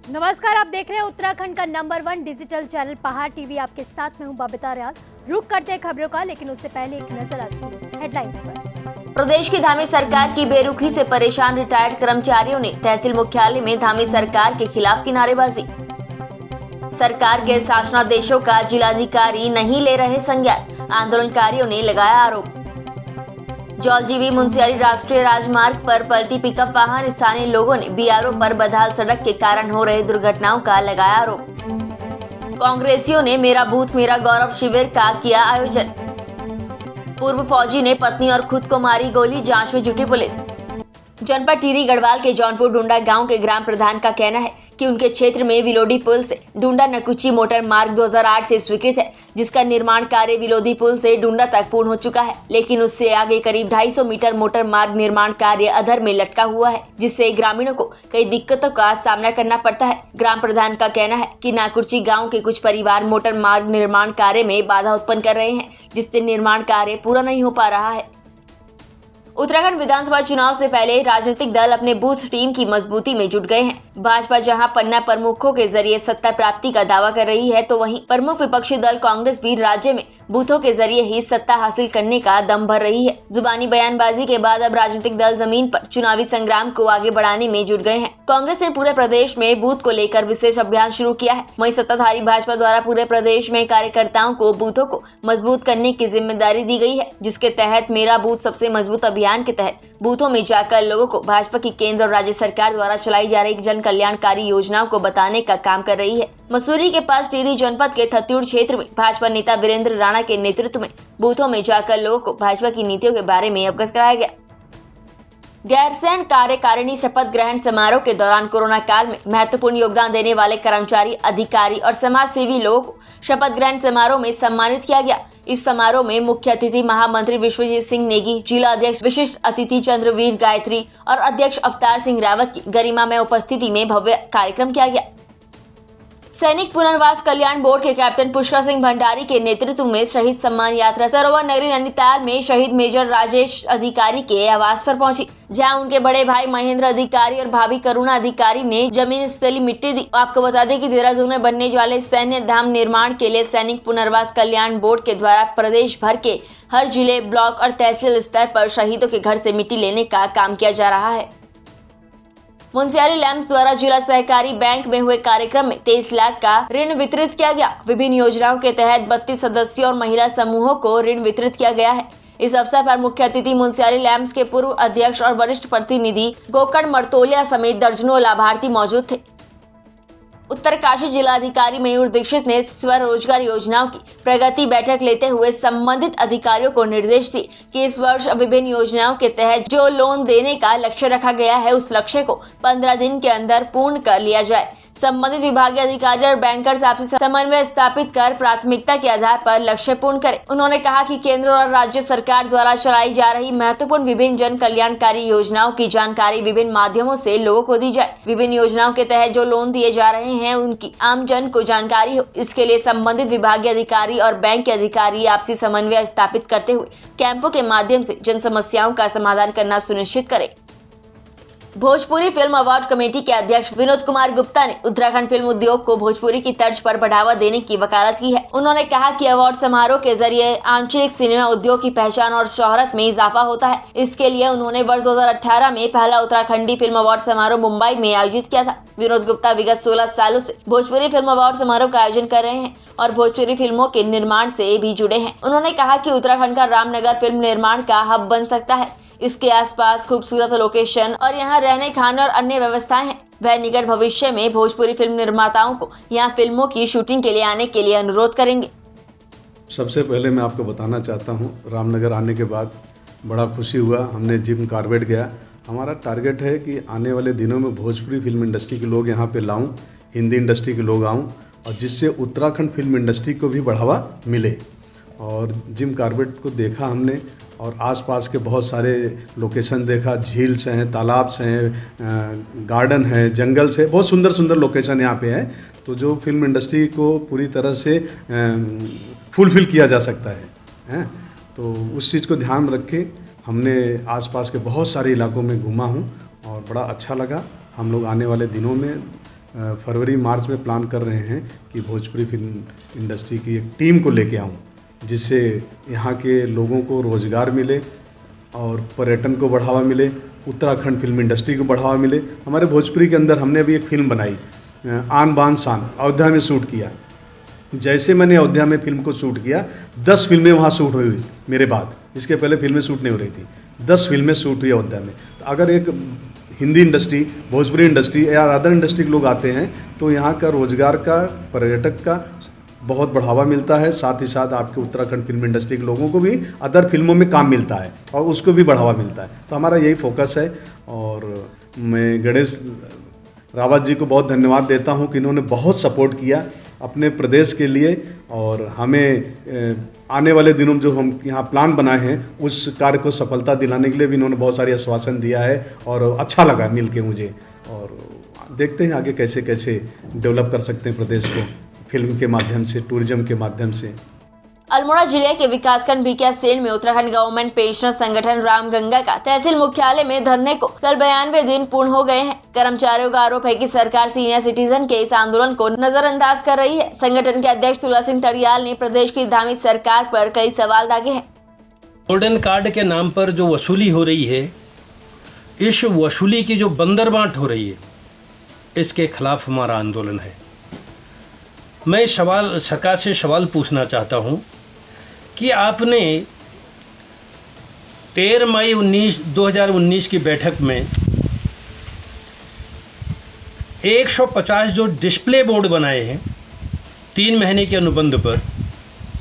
नमस्कार, आप देख रहे हैं उत्तराखंड का नंबर 1 डिजिटल चैनल पहाड़ टीवी। आपके साथ में हूं बबीता रियाल। रुक करते हैं खबरों का, लेकिन उससे पहले एक नजर आज की हेडलाइंस पर। प्रदेश की धामी सरकार की बेरुखी से परेशान रिटायर्ड कर्मचारियों ने तहसील मुख्यालय में धामी सरकार के खिलाफ की नारेबाजी। सरकार के शासनादेशों का जिलाधिकारी नहीं ले रहे संज्ञान, आंदोलनकारियों ने लगाया आरोप। जौलजीबी मुंशियारी राष्ट्रीय राजमार्ग पर पलटी पिकअप वाहन, स्थानीय लोगों ने बीआरओ पर बदहाल सड़क के कारण हो रहे दुर्घटनाओं का लगाया आरोप। कांग्रेसियों ने मेरा बूथ मेरा गौरव शिविर का किया आयोजन। पूर्व फौजी ने पत्नी और खुद को मारी गोली, जांच में जुटी पुलिस। जनपद टिहरी गढ़वाल के जौनपुर डुंडा गांव के ग्राम प्रधान का कहना है कि उनके क्षेत्र में विलोडी पुल से डुंडा नकुची मोटर मार्ग 2008 से स्वीकृत है, जिसका निर्माण कार्य विलोदी पुल से डुंडा तक पूर्ण हो चुका है, लेकिन उससे आगे करीब 250 मीटर मोटर मार्ग निर्माण कार्य अधर में लटका हुआ है, जिससे ग्रामीणों को कई दिक्कतों का सामना करना पड़ता है। ग्राम प्रधान का कहना है कि नाकुर्ची गाँव के कुछ परिवार मोटर मार्ग निर्माण कार्य में बाधा उत्पन्न कर रहे हैं, जिससे निर्माण कार्य पूरा नहीं हो पा रहा है। उत्तराखंड विधानसभा चुनाव से पहले राजनीतिक दल अपने बूथ टीम की मजबूती में जुट गए हैं। भाजपा जहां पन्ना प्रमुखों के जरिए सत्ता प्राप्ति का दावा कर रही है, तो वहीं प्रमुख विपक्षी दल कांग्रेस भी राज्य में बूथों के जरिए ही सत्ता हासिल करने का दम भर रही है। जुबानी बयानबाजी के बाद अब राजनीतिक दल जमीन पर चुनावी संग्राम को आगे बढ़ाने में जुट गए हैं। कांग्रेस ने पूरे प्रदेश में बूथ को लेकर विशेष अभियान शुरू किया है। वहीं सत्ताधारी भाजपा द्वारा पूरे प्रदेश में कार्यकर्ताओं को बूथों को मजबूत करने की जिम्मेदारी दी गई है, जिसके तहत मेरा बूथ सबसे मजबूत अभियान के तहत बूथों में जाकर लोगों को भाजपा की केंद्र और राज्य सरकार द्वारा चलाई जा रही जन कल्याणकारी योजनाओं को बताने का काम कर रही है। मसूरी के पास टिहरी जनपद के थत्यूड़ क्षेत्र में भाजपा नेता वीरेंद्र राणा के नेतृत्व में बूथों में जाकर लोगों को भाजपा की नीतियों के बारे में अवगत कराया गया। गैरसैंण कार्यकारिणी शपथ ग्रहण समारोह के दौरान कोरोना काल में महत्वपूर्ण योगदान देने वाले कर्मचारी, अधिकारी और समाज सेवी लोगों को शपथ ग्रहण समारोह में सम्मानित किया गया। इस समारोह में मुख्य अतिथि महामंत्री विश्वजीत सिंह नेगी, जिला अध्यक्ष विशिष्ट अतिथि चंद्रवीर गायत्री और अध्यक्ष अवतार सिंह रावत की गरिमामय उपस्थिति में भव्य कार्यक्रम किया गया। सैनिक पुनर्वास कल्याण बोर्ड के कैप्टन पुष्कर सिंह भंडारी के नेतृत्व में शहीद सम्मान यात्रा सरोवर नगरी नैनीताल में शहीद मेजर राजेश अधिकारी के आवास पर पहुंची, जहां उनके बड़े भाई महेंद्र अधिकारी और भाभी करुणा अधिकारी ने जमीन स्थली मिट्टी दी। आपको बता दें कि देहरादून में बनने वाले सैन्य धाम निर्माण के लिए सैनिक पुनर्वास कल्याण बोर्ड के द्वारा प्रदेश भर के हर जिले, ब्लॉक और तहसील स्तर पर शहीदों के घर से मिट्टी लेने का काम किया जा रहा है। मुंशियारी लैम्प्स द्वारा जिला सहकारी बैंक में हुए कार्यक्रम में 23 लाख का ऋण वितरित किया गया। विभिन्न योजनाओं के तहत 32 सदस्यों और महिला समूहों को ऋण वितरित किया गया है। इस अवसर पर मुख्य अतिथि मुंशियारी लैम्प्स के पूर्व अध्यक्ष और वरिष्ठ प्रतिनिधि गोकर्ण मर्तोलिया समेत दर्जनों लाभार्थी मौजूद थे। उत्तरकाशी जिलाधिकारी मयूर दीक्षित ने स्वरोजगार योजनाओं की प्रगति बैठक लेते हुए संबंधित अधिकारियों को निर्देश दिए कि इस वर्ष विभिन्न योजनाओं के तहत जो लोन देने का लक्ष्य रखा गया है, उस लक्ष्य को 15 दिन के अंदर पूर्ण कर लिया जाए। संबंधित विभागीय अधिकारी और बैंकर्स आपसी समन्वय स्थापित कर प्राथमिकता के आधार पर लक्ष्य पूर्ण करें। उन्होंने कहा कि केंद्र और राज्य सरकार द्वारा चलाई जा रही महत्वपूर्ण विभिन्न जन कल्याणकारी योजनाओं की जानकारी विभिन्न माध्यमों से लोगों को दी जाए। विभिन्न योजनाओं के तहत जो लोन दिए जा रहे हैं, उनकी आम जन को जानकारी हो, इसके लिए संबंधित विभागीय अधिकारी और बैंक के अधिकारी आपसी समन्वय स्थापित करते हुए कैंपों के माध्यम से जन समस्याओं का समाधान करना सुनिश्चित करें। भोजपुरी फिल्म अवार्ड कमेटी के अध्यक्ष विनोद कुमार गुप्ता ने उत्तराखंड फिल्म उद्योग को भोजपुरी की तर्ज पर बढ़ावा देने की वकालत की है। उन्होंने कहा कि अवार्ड समारोह के जरिए आंचलिक सिनेमा उद्योग की पहचान और शोहरत में इजाफा होता है। इसके लिए उन्होंने वर्ष 2018 में पहला उत्तराखंडी फिल्म अवार्ड समारोह मुंबई में आयोजित किया था। विनोद गुप्ता विगत 16 सालों से भोजपुरी फिल्म अवार्ड समारोह का आयोजन कर रहे हैं और भोजपुरी फिल्मों के निर्माण से भी जुड़े हैं। उन्होंने कहा कि उत्तराखंड का रामनगर फिल्म निर्माण का हब बन सकता है। इसके आसपास खूबसूरत लोकेशन और यहाँ रहने, खाने और अन्य व्यवस्थाएं हैं। वह निकट भविष्य में भोजपुरी फिल्म निर्माताओं को यहाँ फिल्मों की शूटिंग के लिए आने के लिए अनुरोध करेंगे। सबसे पहले मैं आपको बताना चाहता हूँ, रामनगर आने के बाद बड़ा खुशी हुआ। हमने जिम कॉर्बेट गया। हमारा टारगेट है कि आने वाले दिनों में भोजपुरी फिल्म इंडस्ट्री के लोग यहाँ पे लाऊं, हिंदी इंडस्ट्री के लोग आऊँ, और जिससे उत्तराखंड फिल्म इंडस्ट्री को भी बढ़ावा मिले। और जिम कॉर्बेट को देखा हमने और आसपास के बहुत सारे लोकेशन देखा। झील्स हैं, तालाब हैं, गार्डन है, जंगल से बहुत सुंदर सुंदर लोकेशन यहाँ पे है। तो जो फिल्म इंडस्ट्री को पूरी तरह से फुलफिल किया जा सकता है। तो उस चीज़ को ध्यान रख के हमने आसपास के बहुत सारे इलाकों में घूमा हूँ और बड़ा अच्छा लगा। हम लोग आने वाले दिनों में फरवरी मार्च में प्लान कर रहे हैं कि भोजपुरी फिल्म इंडस्ट्री की एक टीम को लेके आऊँ, जिससे यहाँ के लोगों को रोज़गार मिले और पर्यटन को बढ़ावा मिले, उत्तराखंड फिल्म इंडस्ट्री को बढ़ावा मिले। हमारे भोजपुरी के अंदर हमने अभी एक फिल्म बनाई आन बान शान, अयोध्या में शूट किया। जैसे मैंने अयोध्या में फिल्म को शूट किया, 10 फिल्में वहाँ शूट हुई मेरे बाद। इसके पहले फिल्में शूट नहीं हो रही थी, 10 फिल्में शूट हुई अयोध्या में। तो अगर एक हिंदी इंडस्ट्री, भोजपुरी इंडस्ट्री या अदर इंडस्ट्री के लोग आते हैं तो यहाँ का रोज़गार का, पर्यटक का बहुत बढ़ावा मिलता है। साथ ही साथ आपके उत्तराखंड फिल्म इंडस्ट्री के लोगों को भी अदर फिल्मों में काम मिलता है और उसको भी बढ़ावा मिलता है। तो हमारा यही फोकस है और मैं गणेश रावत जी को बहुत धन्यवाद देता हूं कि इन्होंने बहुत सपोर्ट किया अपने प्रदेश के लिए और हमें आने वाले दिनों में जो हम यहाँ प्लान बनाए हैं उस कार्य को सफलता दिलाने के लिए भी इन्होंने बहुत सारी आश्वासन दिया है और अच्छा लगा मिल के मुझे। और देखते हैं आगे कैसे कैसे डेवलप कर सकते हैं प्रदेश को फिल्म के माध्यम से, टूरिज्म के माध्यम से। अल्मोड़ा जिले के विकासखंड भिकियासेन में उत्तराखंड गवर्नमेंट पेंशनर संगठन रामगंगा का तहसील मुख्यालय में धरने को कल 92 दिन पूर्ण हो गए हैं। कर्मचारियों का आरोप है कि सरकार सीनियर सिटीजन के इस आंदोलन को नजरअंदाज कर रही है। संगठन के अध्यक्ष तुला सिंह तड़ियाल ने प्रदेश की धामी सरकार पर कई सवाल दागे हैं। गोल्डन कार्ड के नाम पर जो वसूली हो रही है, इस वसूली की जो बंदरबांट हो रही है, इसके खिलाफ हमारा आंदोलन है। मैं सरकार से सवाल पूछना चाहता हूं कि आपने 13 मई 2019 की बैठक में 150 जो डिस्प्ले बोर्ड बनाए हैं 3 महीने के अनुबंध पर,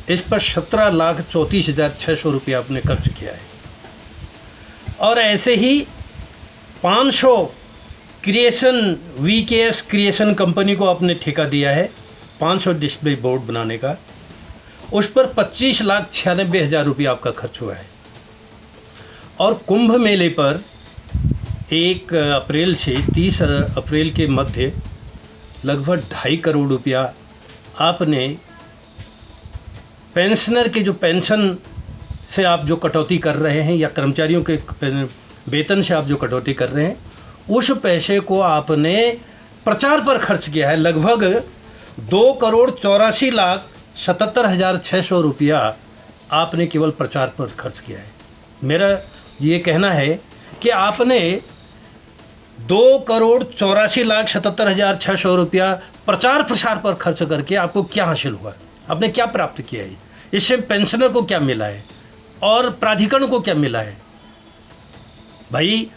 इस पर 17,34,600 रुपया आपने खर्च किया है। और ऐसे ही 500 क्रिएशन VKS क्रिएशन कंपनी को आपने ठेका दिया है 500 डिस्प्ले बोर्ड बनाने का, उस पर 25,96,000 रुपया आपका खर्च हुआ है। और कुंभ मेले पर 1 अप्रैल से 30 अप्रैल के मध्य लगभग 2.5 करोड़ रुपया आपने पेंशनर के जो पेंशन से आप जो कटौती कर रहे हैं या कर्मचारियों के वेतन से आप जो कटौती कर रहे हैं, उस पैसे को आपने प्रचार पर खर्च किया है। लगभग 2,84,77,600 रुपया आपने केवल प्रचार पर खर्च किया है। मेरा ये कहना है कि आपने 2,84,77,600 रुपया प्रचार प्रसार पर खर्च करके आपको क्या हासिल हुआ, आपने क्या प्राप्त किया है, इससे पेंशनर को क्या मिला है और प्राधिकरण को क्या मिला है। भाई,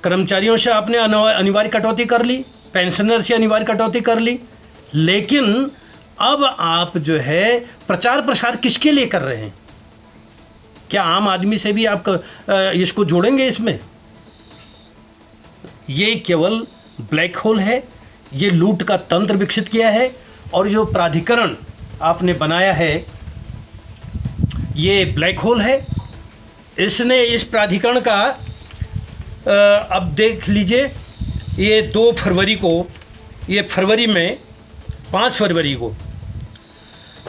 कर्मचारियों से आपने अनिवार्य कटौती कर ली, पेंशनर से अनिवार्य कटौती कर ली, लेकिन अब आप जो है प्रचार प्रसार किसके लिए कर रहे हैं? क्या आम आदमी से भी आप इसको जोड़ेंगे इसमें? ये केवल ब्लैक होल है, ये लूट का तंत्र विकसित किया है। और जो प्राधिकरण आपने बनाया है ये ब्लैक होल है। इसने इस प्राधिकरण का अब देख लीजिए, ये 2 फरवरी को, ये फरवरी में 5 फरवरी को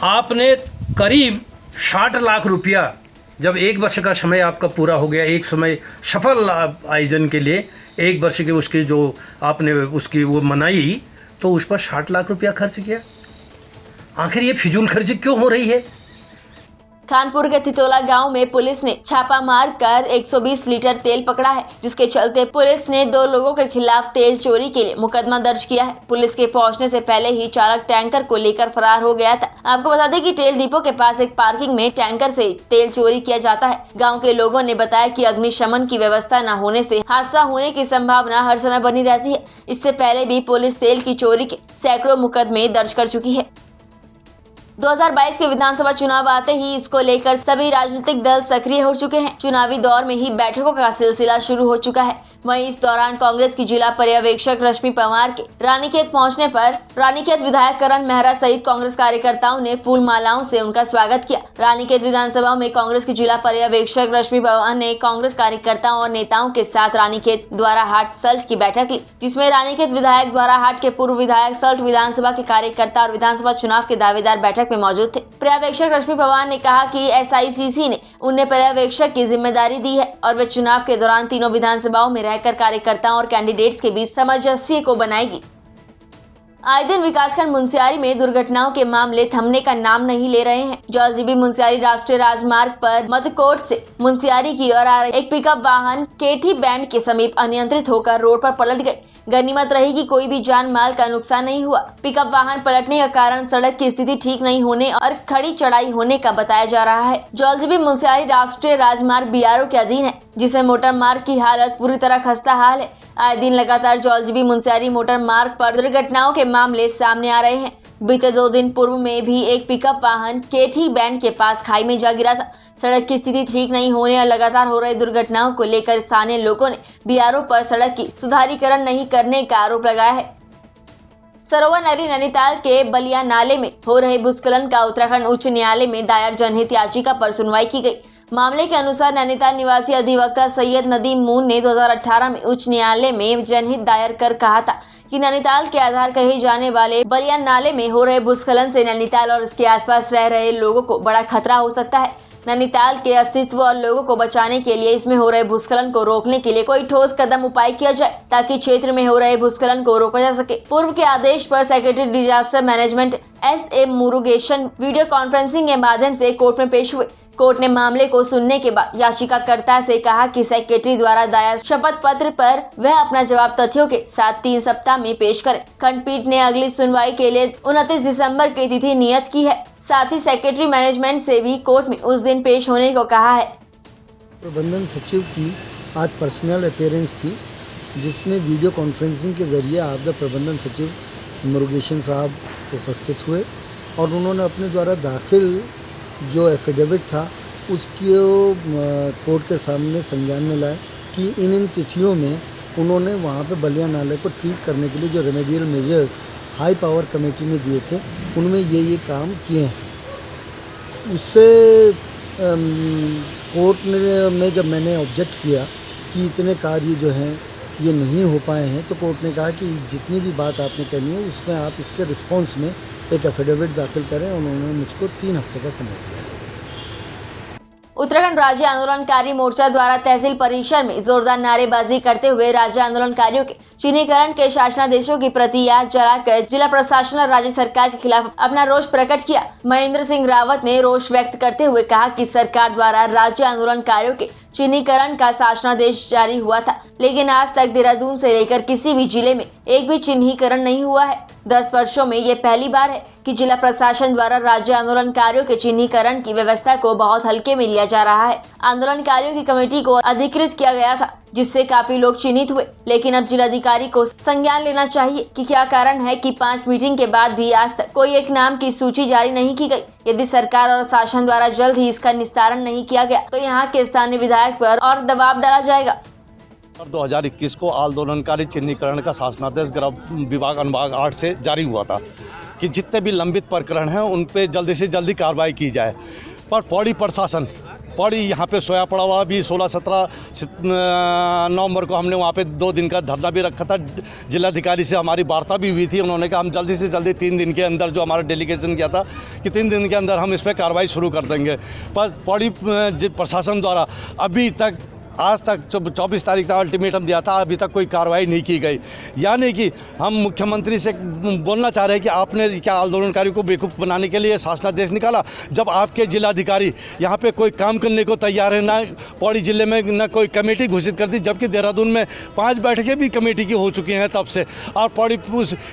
आपने करीब 60 लाख रुपया, जब 1 वर्ष का समय आपका पूरा हो गया, एक समय सफल आयोजन के लिए 1 वर्ष के उसके जो आपने उसकी वो मनाई, तो उस पर 60 लाख रुपया खर्च किया। आखिर ये फिजूल खर्ची क्यों हो रही है? खानपुर के तितोला गांव में पुलिस ने छापा मार कर 120 लीटर तेल पकड़ा है, जिसके चलते पुलिस ने 2 लोगों के खिलाफ तेल चोरी के लिए मुकदमा दर्ज किया है। पुलिस के पहुंचने से पहले ही चालक टैंकर को लेकर फरार हो गया था। आपको बता दें कि तेल डिपो के पास एक पार्किंग में टैंकर से तेल चोरी किया जाता है। गाँव के लोगों ने बताया कि अग्निशमन की व्यवस्था न होने से हादसा होने की संभावना हर समय बनी रहती है। इससे पहले भी पुलिस तेल की चोरी के सैकड़ों मुकदमे दर्ज कर चुकी है। 2022 के विधानसभा चुनाव आते ही इसको लेकर सभी राजनीतिक दल सक्रिय हो चुके हैं। चुनावी दौर में ही बैठकों का सिलसिला शुरू हो चुका है। वहीं इस दौरान कांग्रेस की जिला पर्यवेक्षक रश्मि पवार के रानीखेत पहुंचने पर रानीखेत विधायक करण मेहरा सहित कांग्रेस कार्यकर्ताओं ने फूल मालाओं से उनका स्वागत किया। रानीखेत विधानसभा में कांग्रेस की जिला पर्यवेक्षक रश्मि पवार ने कांग्रेस कार्यकर्ताओं और नेताओं के साथ रानीखेत द्वाराहाट सल्ट की बैठक ली, जिसमें रानीखेत विधायक द्वाराहाट के पूर्व विधायक, सल्ट विधानसभा के कार्यकर्ता और विधानसभा चुनाव के दावेदार बैठक में मौजूद थे। पर्यवेक्षक रश्मि पवार ने कहा कि SICC ने उन्हें पर्यवेक्षक की जिम्मेदारी दी है और वे चुनाव के दौरान तीनों विधानसभाओं में रहकर कार्यकर्ताओं और कैंडिडेट्स के बीच सामंजस्य को बनाएगी। आए दिन विकासखंड मुंसियारी में दुर्घटनाओं के मामले थमने का नाम नहीं ले रहे हैं। जौलजीबी मुंसियारी राष्ट्रीय राजमार्ग पर मधुकोट से मुंसियारी की ओर आ रहे एक पिकअप वाहन केठी बैंड के समीप अनियंत्रित होकर रोड पर पलट गई। गनीमत रही कि कोई भी जान माल का नुकसान नहीं हुआ। पिकअप वाहन पलटने का कारण सड़क की स्थिति ठीक नहीं होने और खड़ी चढ़ाई होने का बताया जा रहा है। जौलजीबी मुंसियारी राष्ट्रीय राजमार्ग BRO के अधीन है, जिसमें मोटर मार्ग की हालत पूरी तरह खस्ता हाल है। आए दिन लगातार जौलजीबी मुंसियारी मोटर मार्ग पर दुर्घटनाओं के मामले सामने आ रहे हैं। बीते 2 दिन पूर्व में भी एक पिकअप वाहन केठी बैंड के पास खाई में जा गिरा था। सड़क की स्थिति ठीक नहीं होने और लगातार हो रही दुर्घटनाओं को लेकर स्थानीय लोगों ने BRO पर सड़क की सुधारीकरण नहीं करने का आरोप लगाया है। सरोवर नगरी नैनीताल के बलिया नाले में हो रहे भूस्खलन का उत्तराखंड उच्च न्यायालय में दायर जनहित याचिका पर सुनवाई की गई। मामले के अनुसार नैनीताल निवासी अधिवक्ता सैयद नदीम मून ने 2018 में उच्च न्यायालय में जनहित दायर कर कहा था कि नैनीताल के आधार कहे जाने वाले बलिया नाले में हो रहे भूस्खलन से नैनीताल और इसके आसपास रह रहे लोगों को बड़ा खतरा हो सकता है। नैनीताल के अस्तित्व और लोगों को बचाने के लिए इसमें हो रहे भूस्खलन को रोकने के लिए कोई ठोस कदम उपाय किया जाए ताकि क्षेत्र में हो रहे भूस्खलन को रोका जा सके। पूर्व के आदेश पर secretary disaster management SM Murugesan video conferencing के माध्यम से कोर्ट में पेश हुए। कोर्ट ने मामले को सुनने के बाद याचिकाकर्ता से कहा कि सेक्रेटरी द्वारा दायर शपथ पत्र पर वह अपना जवाब तथ्यों के साथ 3 सप्ताह में पेश करें। खंडपीठ ने अगली सुनवाई के लिए 29 दिसंबर की तिथि नियत की है। साथ ही सेक्रेटरी मैनेजमेंट से भी कोर्ट में उस दिन पेश होने को कहा है। प्रबंधन सचिव की आज पर्सनल अपीयरेंस थी, जिसमें वीडियो कॉन्फ्रेंसिंग के जरिए आपदा प्रबंधन सचिव मुरुगेशन साहब उपस्थित हुए और उन्होंने अपने द्वारा दाखिल जो एफिडेविट था उसको कोर्ट के सामने संज्ञान में लाए कि इन तिथियों में उन्होंने वहाँ पे बलिया नाले को ट्रीट करने के लिए जो remedial measures high power committee ने दिए थे उनमें ये काम किए हैं। उससे कोर्ट में जब मैंने ऑब्जेक्ट किया कि इतने कार्य जो हैं ये नहीं हो पाए हैं, तो कोर्ट ने कहा कि जितनी भी बात आपने कहनी है उसमें आप इसके रिस्पॉन्स में एक एफिडेविट दाखिल करें। उन्होंने मुझको 3 हफ्ते का समय दिया। उत्तराखंड राज्य आंदोलनकारी मोर्चा द्वारा तहसील परिसर में जोरदार नारेबाजी करते हुए राज्य आंदोलनकारियों के चिन्हीकरण के शासनादेशों की प्रतियां जलाकर जिला प्रशासन और राज्य सरकार के खिलाफ अपना रोष प्रकट किया। महेंद्र सिंह रावत ने रोष व्यक्त करते हुए कहा कि सरकार द्वारा राज्य आंदोलनकारियों के चिन्हीकरण का शासनादेश जारी हुआ था, लेकिन आज तक देहरादून से लेकर किसी भी जिले में एक भी चिन्हीकरण नहीं हुआ है। 10 वर्षों में ये पहली बार है कि जिला प्रशासन द्वारा राज्य आंदोलनकारियों के चिन्हीकरण की व्यवस्था को बहुत हल्के में लिया जा रहा है। आंदोलनकारियों की कमेटी को अधिकृत किया गया था, जिससे काफी लोग चिन्हित हुए, लेकिन अब जिलाधिकारी को संज्ञान लेना चाहिए कि क्या कारण है कि 5 मीटिंग के बाद भी आज तक कोई एक नाम की सूची जारी नहीं की गई। यदि सरकार और शासन द्वारा जल्द ही इसका निस्तारण नहीं किया गया तो यहाँ के स्थानीय विधायक पर और दबाव डाला जाएगा। 2021 को आंदोलनकारी चिन्हीकरण का शासनादेश गृह विभाग अनुभाग 8 से जारी हुआ था कि जितने भी लंबित प्रकरण हैं उन पे जल्दी से जल्दी कार्रवाई की जाए। पर पौड़ी प्रशासन पौड़ी यहाँ पे सोया पड़ा हुआ। भी 16-17 नवंबर को हमने वहाँ पे 2 दिन का धरना भी रखा था। जिलाधिकारी से हमारी वार्ता भी हुई थी। उन्होंने कहा हम जल्दी से जल्दी 3 दिन के अंदर, जो हमारा डेलीगेशन किया था कि 3 दिन के अंदर हम इस पर कार्रवाई शुरू कर देंगे। पर पौड़ी प्रशासन द्वारा अभी तक आज तक 24 तारीख का अल्टीमेटम दिया था, अभी तक कोई कार्रवाई नहीं की गई। यानी कि हम मुख्यमंत्री से बोलना चाह रहे हैं कि आपने क्या आंदोलनकारियों को बेवकूफ़ बनाने के लिए शासनादेश निकाला, जब आपके जिलाधिकारी यहाँ पे कोई काम करने को तैयार है। ना पौड़ी जिले में ना कोई कमेटी घोषित कर दी, जबकि देहरादून में 5 बैठकें भी कमेटी की हो चुकी हैं तब से। और पौड़ी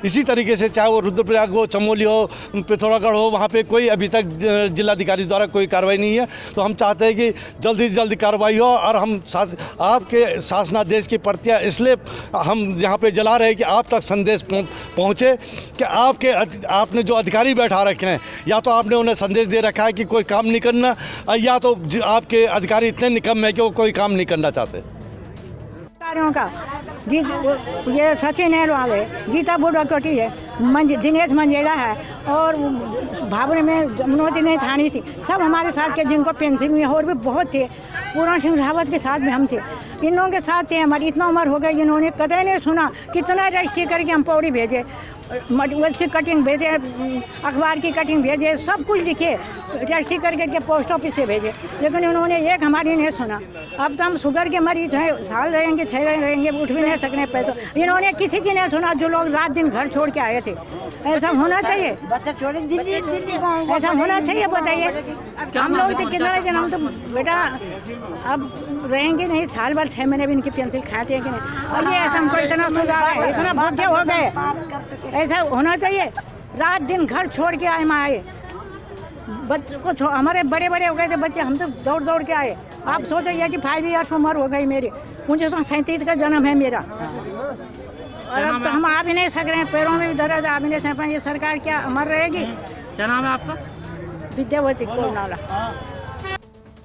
इसी तरीके से, चाहे वो रुद्रप्रयाग हो, चमोली हो, पिथौरागढ़ हो, वहाँ पर कोई अभी तक जिलाधिकारी द्वारा कोई कार्रवाई नहीं है। तो हम चाहते हैं कि जल्दी से जल्दी कार्रवाई हो और हम आपके शासनादेश की प्रतियां इसलिए हम यहाँ पे जला रहे हैं कि आप तक संदेश पहुँचे कि आपने जो अधिकारी बैठा रखे हैं, या तो आपने उन्हें संदेश दे रखा है कि कोई काम नहीं करना, या तो आपके अधिकारी इतने निकम्मे हैं कि वो कोई काम नहीं करना चाहते। का ये सचिन है वाले, गीता बुढ़कोटी है, दिनेश मंजेड़ा है और भावने में मनोज ने थानी थी। सब हमारे साथ के, जिनको पेंशन में और भी बहुत थे। पूरण सिंह रावत के साथ में हम थे, इन लोगों के साथ थे। हमारी इतना उम्र हो गई, इन्होंने कदर नहीं सुना। कितना रजिस्ट्री करके हम पौड़ी भेजे, उसकी कटिंग भेजे, अखबार की कटिंग भेजे, सब कुछ लिखे, रजिस्ट्री करके पोस्ट ऑफिस से भेजे, लेकिन उन्होंने एक हमारी नहीं सुना। अब तो हम शुगर के मरीज हैं, साल रहेंगे 6 रहेंगे, उठ भी नहीं सकने पैसे, इन्होंने किसी की नहीं सुना। जो लोग रात दिन घर छोड़ के आए थे, ऐसा होना चाहिए, ऐसा होना चाहिए। बताइए हम लोग तो कितना दिन, हम तो बेटा अब रहेंगे नहीं, साल भर 6 महीने भी इनकी पेंसिल खाते हैं कि नहीं। और ये ऐसा हमको इतना सुधार है, इतना भूखे हो गए, ऐसा होना चाहिए। रात दिन घर छोड़ के आए माए, बच्चों को हमारे बड़े बड़े हो गए थे बच्चे, हम तो दौड़ दौड़ के आए। आप सोचो 85 ईयर्स उम्र हो गई मेरी, 1937 का जन्म है मेरा, और अब तो हम आ भी नहीं सक रहे हैं, पैरों में भी दर्द, आ भी नहीं सक रहे। ये सरकार क्या अमर रहेगी? क्या नाम है आपका? विद्यावती कोलनाला।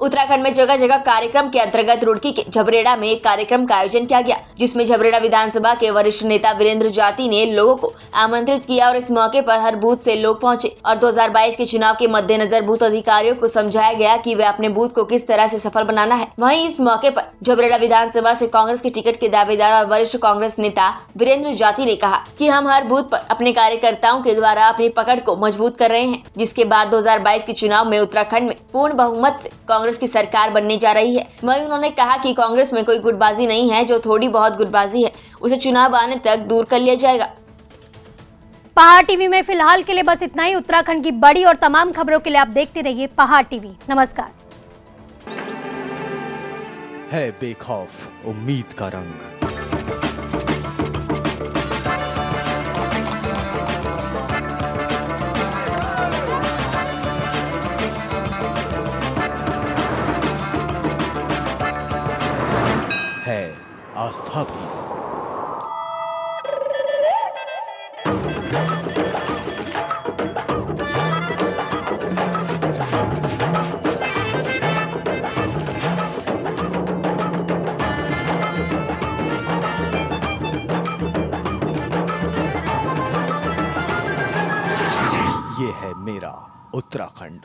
उत्तराखंड में जगह जगह कार्यक्रम के अंतर्गत रुड़की के झबरेड़ा में एक कार्यक्रम का आयोजन किया गया, जिसमें झबरेड़ा विधानसभा के वरिष्ठ नेता वीरेंद्र जाती ने लोगों को आमंत्रित किया और इस मौके पर हर बूथ से लोग पहुंचे और 2022 के चुनाव के मद्देनजर बूथ अधिकारियों को समझाया गया कि वे अपने बूथ को किस तरह से सफल बनाना है। वहीं इस मौके पर झबरेड़ा विधानसभा से कांग्रेस के टिकट के दावेदार और वरिष्ठ कांग्रेस नेता वीरेंद्र जाती ने कहा कि हम हर बूथ पर अपने कार्यकर्ताओं के द्वारा अपनी पकड़ को मजबूत कर रहे हैं, जिसके बाद 2022 के चुनाव में उत्तराखंड में पूर्ण बहुमत से कांग्रेस की सरकार बनने जा रही है। वहीं उन्होंने कहा कि कांग्रेस में कोई गुटबाजी नहीं है, जो थोड़ी बहुत गुटबाजी है उसे चुनाव आने तक दूर कर लिया जाएगा। पहाड़ टीवी में फिलहाल के लिए बस इतना ही। उत्तराखंड की बड़ी और तमाम खबरों के लिए आप देखते रहिए पहाड़ टीवी। नमस्कार। है बेखौफ उम्मीद का रंग, है आस्था भी। ये है मेरा उत्तराखंड।